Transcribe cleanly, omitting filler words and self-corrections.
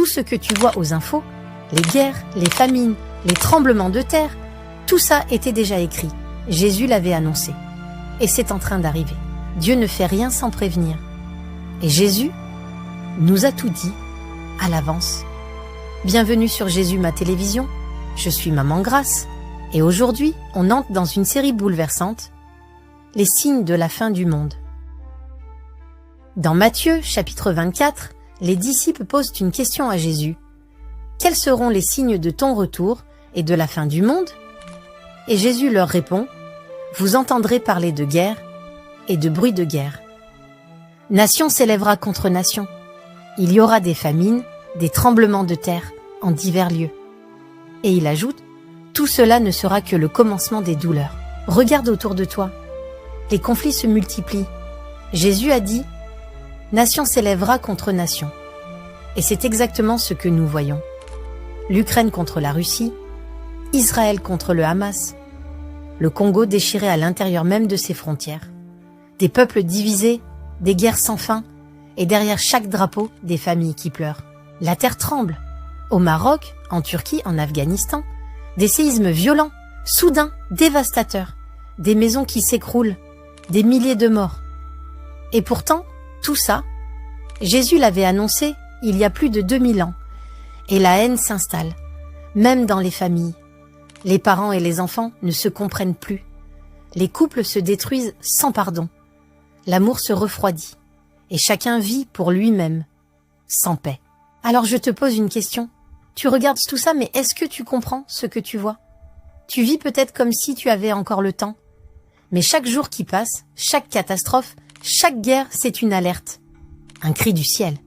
ce que tu vois aux infos, les guerres, les famines, les tremblements de terre, tout ça était déjà écrit. Jésus l'avait annoncé. Et c'est en train d'arriver. Dieu ne fait rien sans prévenir. Et Jésus nous a tout dit à l'avance. Bienvenue sur Jésus ma télévision. Je suis Maman Grace. Et aujourd'hui, on entre dans une série bouleversante, les signes de la fin du monde. Dans Matthieu, chapitre 24, les disciples posent une question à Jésus. Quels seront les signes de ton retour et de la fin du monde? Et Jésus leur répond, vous entendrez parler de guerre et de bruit de guerre. Nation s'élèvera contre nation. Il y aura des famines, des tremblements de terre en divers lieux. Et il ajoute, tout cela ne sera que le commencement des douleurs. Regarde autour de toi. Les conflits se multiplient. Jésus a dit, nation s'élèvera contre nation. Et c'est exactement ce que nous voyons. L'Ukraine contre la Russie, Israël contre le Hamas, le Congo déchiré à l'intérieur même de ses frontières, des peuples divisés, des guerres sans fin, et derrière chaque drapeau, des familles qui pleurent. La terre tremble. Au Maroc, en Turquie, en Afghanistan, des séismes violents, soudains, dévastateurs, des maisons qui s'écroulent, des milliers de morts. Et pourtant, tout ça, Jésus l'avait annoncé il y a plus de 2000 ans. Et la haine s'installe, même dans les familles. Les parents et les enfants ne se comprennent plus. Les couples se détruisent sans pardon. L'amour se refroidit. Et chacun vit pour lui-même, sans paix. Alors je te pose une question. Tu regardes tout ça, mais est-ce que tu comprends ce que tu vois? Tu vis peut-être comme si tu avais encore le temps. Mais chaque jour qui passe, chaque catastrophe, chaque guerre, c'est une alerte. Un cri du ciel.